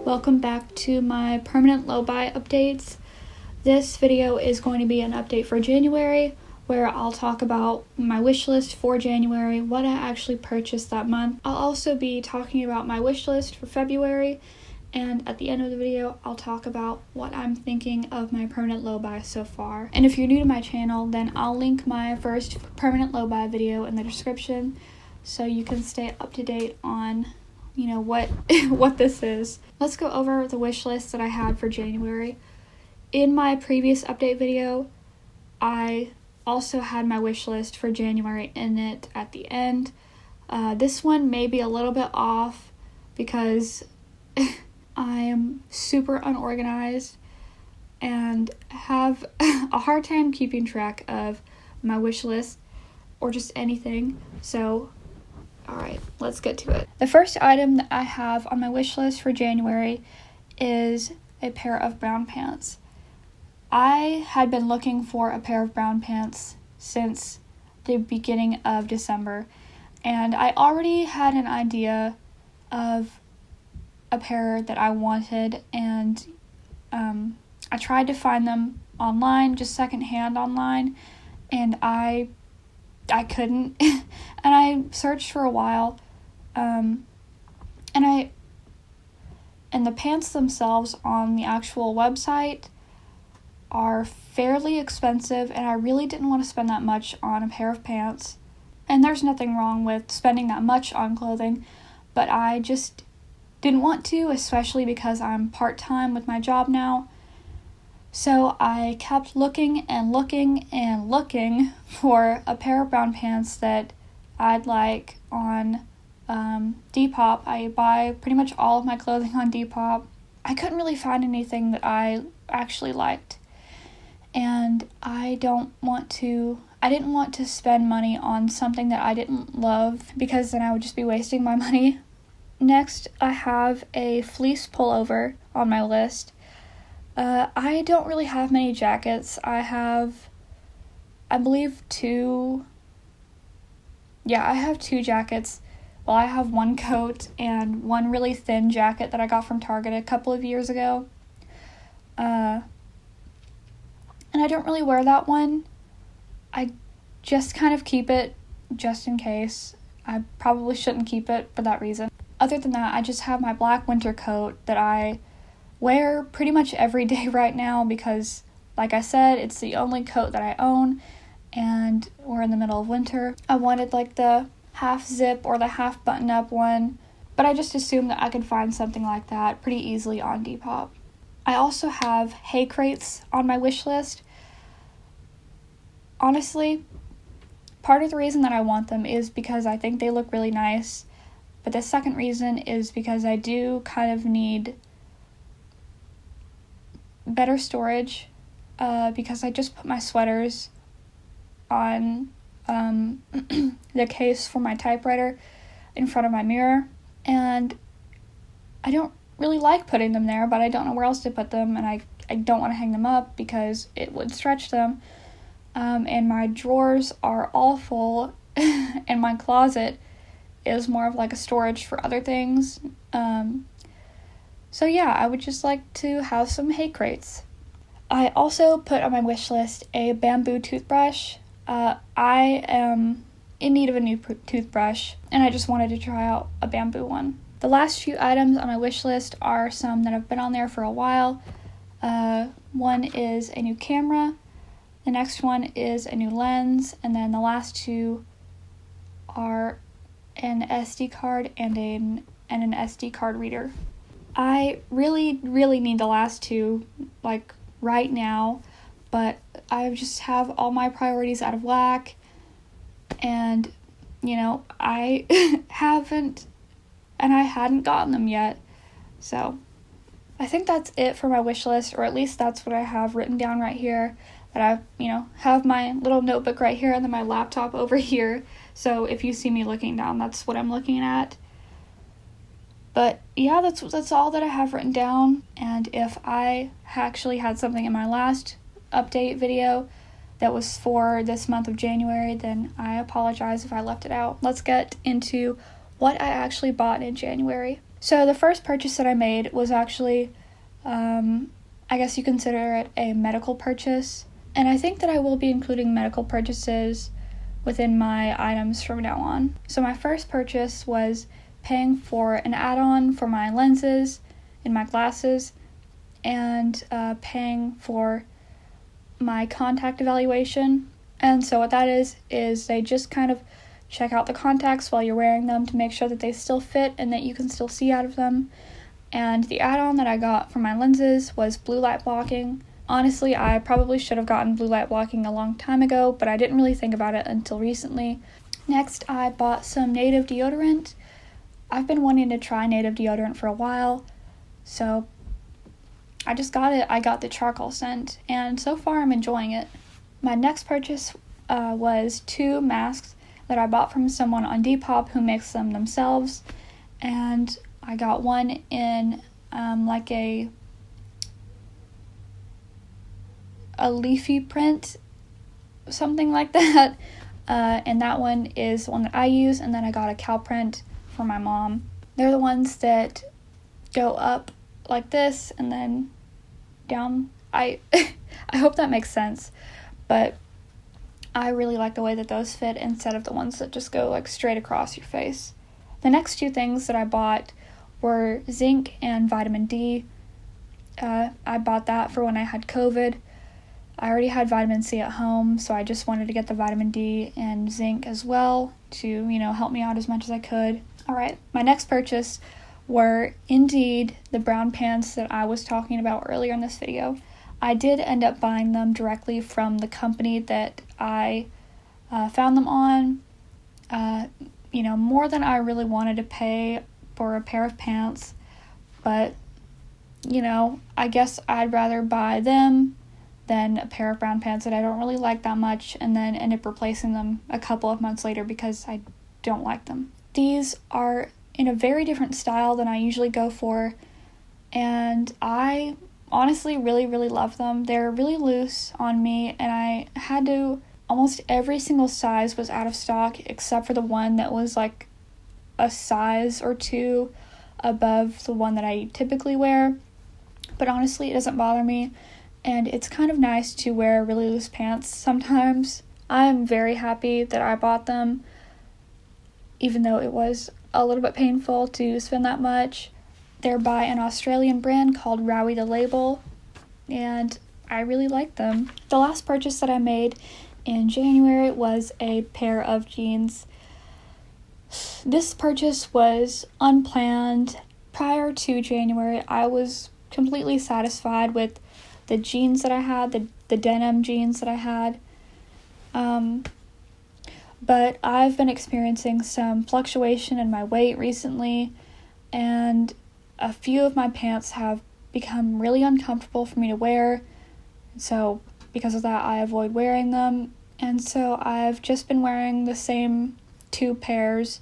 Welcome back to my permanent low buy updates. This video is going to be an update for January, where I'll talk about my wish list for January, what I actually purchased that month. I'll also be talking about my wish list for February, and at the end of the video, I'll talk about what I'm thinking of my permanent low buy so far. And if you're new to my channel, then I'll link my first permanent low buy video in the description so you can stay up to date on what this is. Let's go over the wish list that I had for January. In my previous update video, I also had my wish list for January in it at the end. This one may be a little bit off because I am super unorganized and have a hard time keeping track of my wish list or just anything. So alright, let's get to it. The first item that I have on my wish list for January is a pair of brown pants. I had been looking for a pair of brown pants since the beginning of December, and I already had an idea of a pair that I wanted, and I tried to find them online, just secondhand online, and I couldn't. And I searched for a while, and the pants themselves on the actual website are fairly expensive, and I really didn't want to spend that much on a pair of pants. And there's nothing wrong with spending that much on clothing, but I just didn't want to, especially because I'm part-time with my job now. So I kept looking and looking and looking for a pair of brown pants that I'd like on Depop. I buy pretty much all of my clothing on Depop. I couldn't really find anything that I actually liked, and I didn't want to spend money on something that I didn't love, because then I would just be wasting my money. Next, I have a fleece pullover on my list. I don't really have many jackets. I have, I believe, two jackets. Well, I have one coat and one really thin jacket that I got from Target a couple of years ago. And I don't really wear that one. I just kind of keep it just in case. I probably shouldn't keep it for that reason. Other than that, I just have my black winter coat that I wear pretty much every day right now because, like I said, it's the only coat that I own, and we're in the middle of winter. I wanted like the half zip or the half button up one, but I just assumed that I could find something like that pretty easily on Depop. I also have hay crates on my wish list. Honestly, part of the reason that I want them is because I think they look really nice, but the second reason is because I do kind of need better storage, because I just put my sweaters on the case for my typewriter in front of my mirror, and I don't really like putting them there, but I don't know where else to put them, and I don't want to hang them up because it would stretch them, and my drawers are all full, and my closet is more of like a storage for other things. So yeah, I would just like to have some hay crates. I also put on my wish list a bamboo toothbrush. I am in need of a new toothbrush, and I just wanted to try out a bamboo one. The last few items on my wish list are some that have been on there for a while. One is a new camera, the next one is a new lens, and then the last two are an SD card and an SD card reader. I really, really need the last two, like, right now, but I just have all my priorities out of whack, and, I hadn't gotten them yet, so I think that's it for my wish list, or at least that's what I have written down right here, that I, have my little notebook right here, and then my laptop over here, so if you see me looking down, that's what I'm looking at. But yeah, that's all that I have written down, and if I actually had something in my last update video that was for this month of January, then I apologize if I left it out. Let's get into what I actually bought in January. So the first purchase that I made was actually, I guess you consider it a medical purchase. And I think that I will be including medical purchases within my items from now on. So my first purchase was paying for an add-on for my lenses in my glasses, and paying for my contact evaluation. And so what that is they just kind of check out the contacts while you're wearing them to make sure that they still fit and that you can still see out of them. And the add-on that I got for my lenses was blue light blocking. Honestly, I probably should have gotten blue light blocking a long time ago, but I didn't really think about it until recently. Next, I bought some native deodorant. I've been wanting to try native deodorant for a while, so I just got it. I got the charcoal scent, and so far I'm enjoying it. My next purchase was 2 masks that I bought from someone on Depop who makes them themselves, and I got one in like a leafy print, something like that, and that one is the one that I use, and then I got a cow print for my mom. They're the ones that go up like this and then down. I hope that makes sense, but I really like the way that those fit instead of the ones that just go like straight across your face. The next 2 things that I bought were zinc and vitamin D. I bought that for when I had COVID. I already had vitamin C at home, so I just wanted to get the vitamin D and zinc as well to, help me out as much as I could. Alright, my next purchase were indeed the brown pants that I was talking about earlier in this video. I did end up buying them directly from the company that I found them on. More than I really wanted to pay for a pair of pants, but, I guess I'd rather buy them than a pair of brown pants that I don't really like that much and then end up replacing them a couple of months later because I don't like them. These are in a very different style than I usually go for, and I honestly really, really love them. They're really loose on me, and I had to, almost every single size was out of stock except for the one that was like a size or 2 above the one that I typically wear. But honestly, it doesn't bother me, and it's kind of nice to wear really loose pants sometimes. I'm very happy that I bought them, even though it was a little bit painful to spend that much. They're by an Australian brand called Rowie the Label, and I really like them. The last purchase that I made in January was a pair of jeans. This purchase was unplanned. Prior to January, I was completely satisfied with the jeans that I had, the denim jeans that I had. But I've been experiencing some fluctuation in my weight recently, and a few of my pants have become really uncomfortable for me to wear. So because of that, I avoid wearing them. And so I've just been wearing the same 2 pairs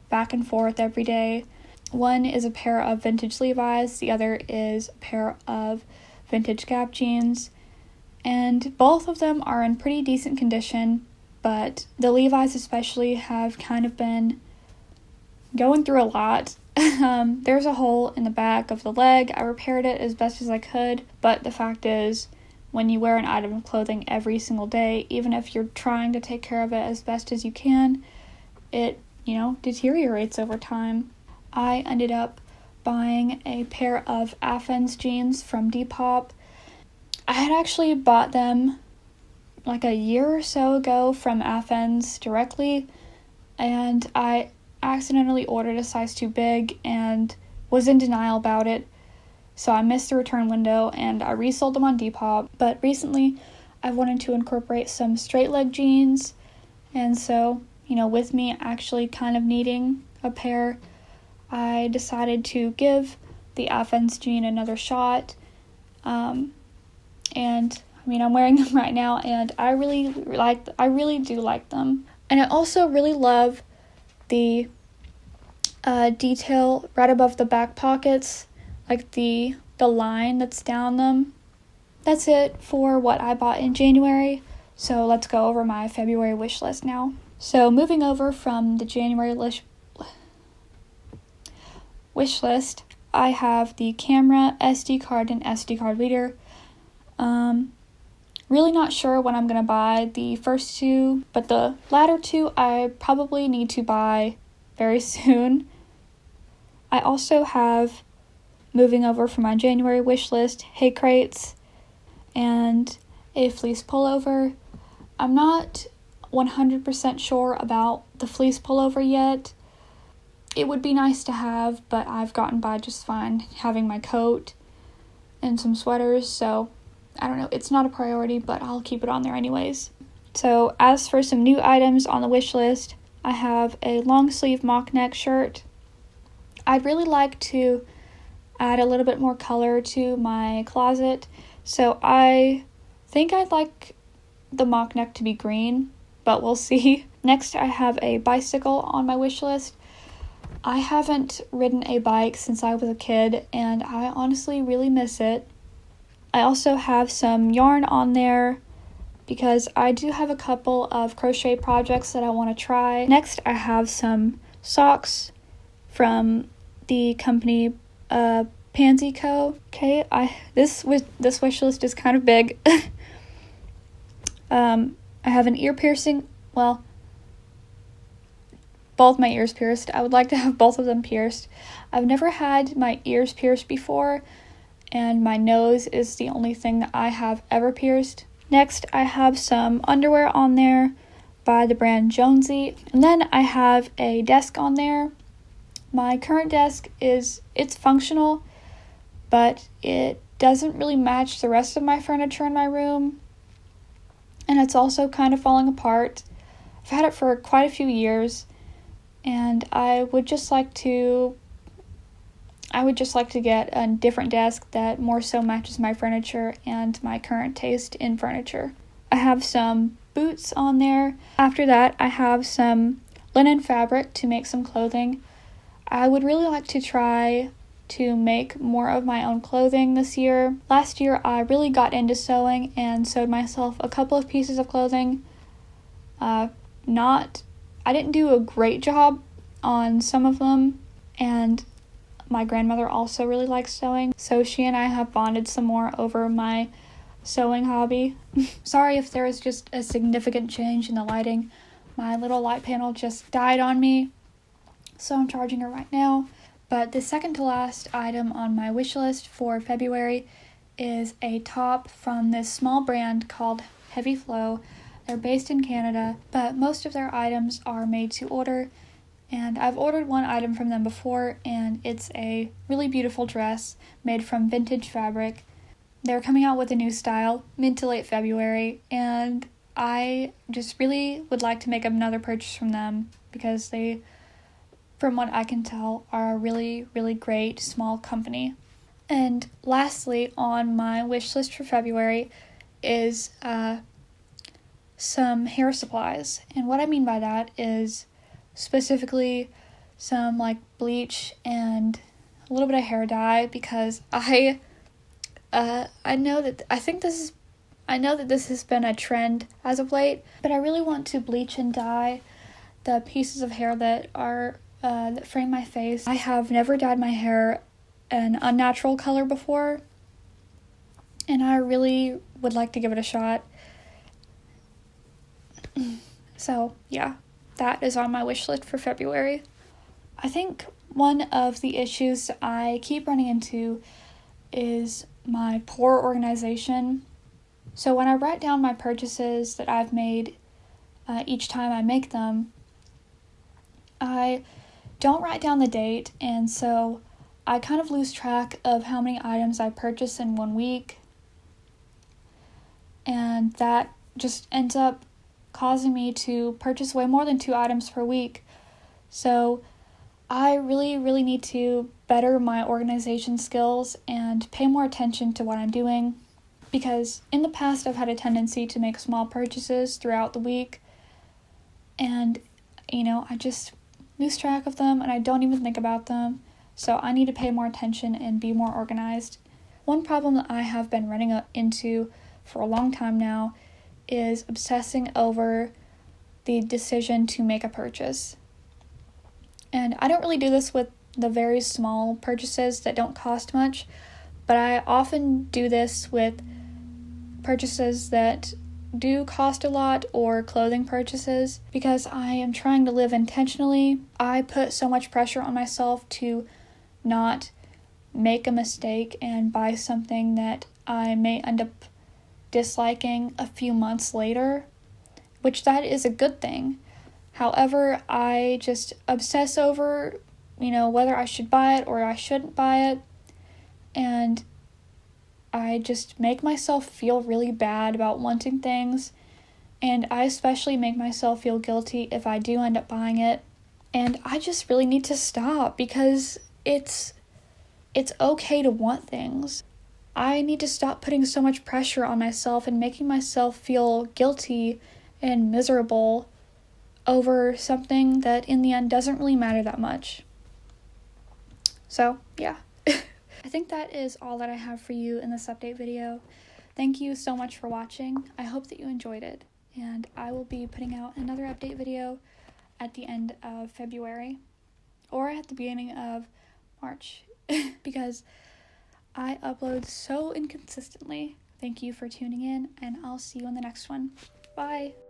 back and forth every day. One is a pair of vintage Levi's, the other is a pair of vintage Gap jeans. And both of them are in pretty decent condition, but the Levi's especially have kind of been going through a lot. There's a hole in the back of the leg. I repaired it as best as I could, but the fact is, when you wear an item of clothing every single day, even if you're trying to take care of it as best as you can, it, deteriorates over time. I ended up buying a pair of Athens jeans from Depop. I had actually bought them like a year or so ago from Athens directly, and I accidentally ordered a size too big and was in denial about it, so I missed the return window and I resold them on Depop. But recently I've wanted to incorporate some straight leg jeans, and so, with me actually kind of needing a pair, I decided to give the Athens jean another shot, and I'm wearing them right now, and I really do like them. And I also really love the detail right above the back pockets, like the line that's down them. That's it for what I bought in January, so let's go over my February wish list now. So moving over from the January Wishlist, I have the camera, SD card, and SD card reader. Really not sure when I'm going to buy the first two, but the latter two I probably need to buy very soon. I also have, moving over from my January wish list, hay crates and a fleece pullover. I'm not 100% sure about the fleece pullover yet. It would be nice to have, but I've gotten by just fine having my coat and some sweaters, so I don't know, it's not a priority, but I'll keep it on there anyways. So as for some new items on the wish list, I have a long sleeve mock neck shirt. I'd really like to add a little bit more color to my closet, so I think I'd like the mock neck to be green, but we'll see. Next, I have a bicycle on my wish list. I haven't ridden a bike since I was a kid, and I honestly really miss it. I also have some yarn on there because I do have a couple of crochet projects that I want to try. Next, I have some socks from the company Pansy Co. Okay, this wish list is kind of big. I have an ear piercing. Well, both my ears pierced. I would like to have both of them pierced. I've never had my ears pierced before, and my nose is the only thing that I have ever pierced. Next, I have some underwear on there by the brand Jonesy, and then I have a desk on there. My current desk it's functional, but it doesn't really match the rest of my furniture in my room, and it's also kind of falling apart. I've had it for quite a few years, and I would just like to get a different desk that more so matches my furniture and my current taste in furniture. I have some boots on there. After that, I have some linen fabric to make some clothing. I would really like to try to make more of my own clothing this year. Last year, I really got into sewing and sewed myself a couple of pieces of clothing. I didn't do a great job on some of them, and my grandmother also really likes sewing, so she and I have bonded some more over my sewing hobby. Sorry if there is just a significant change in the lighting. My little light panel just died on me, so I'm charging it right now. But the second to last item on my wish list for February is a top from this small brand called Heavy Flow. They're based in Canada, but most of their items are made to order, and I've ordered one item from them before, and it's a really beautiful dress made from vintage fabric. They're coming out with a new style mid to late February, and I just really would like to make another purchase from them because they, from what I can tell, are a really, really great small company. And lastly, on my wish list for February is some hair supplies. And what I mean by that is specifically some like bleach and a little bit of hair dye, because I know that this has been a trend as of late, but I really want to bleach and dye the pieces of hair that are that frame my face. I have never dyed my hair an unnatural color before, and I really would like to give it a shot. So yeah, that is on my wish list for February. I think one of the issues I keep running into is my poor organization. So when I write down my purchases that I've made each time I make them, I don't write down the date, and so I kind of lose track of how many items I purchase in 1 week, and that just ends up causing me to purchase way more than 2 items per week. So I really, really need to better my organization skills and pay more attention to what I'm doing, because in the past I've had a tendency to make small purchases throughout the week, and I just lose track of them and I don't even think about them. So I need to pay more attention and be more organized. One problem that I have been running into for a long time now is obsessing over the decision to make a purchase. And I don't really do this with the very small purchases that don't cost much, but I often do this with purchases that do cost a lot or clothing purchases because I am trying to live intentionally. I put so much pressure on myself to not make a mistake and buy something that I may end up disliking a few months later, which that is a good thing. However, I just obsess over, whether I should buy it or I shouldn't buy it, and I just make myself feel really bad about wanting things, and I especially make myself feel guilty if I do end up buying it, and I just really need to stop because it's okay to want things. I need to stop putting so much pressure on myself and making myself feel guilty and miserable over something that in the end doesn't really matter that much. So, yeah. I think that is all that I have for you in this update video. Thank you so much for watching. I hope that you enjoyed it, and I will be putting out another update video at the end of February or at the beginning of March because I upload so inconsistently. Thank you for tuning in, and I'll see you in the next one. Bye!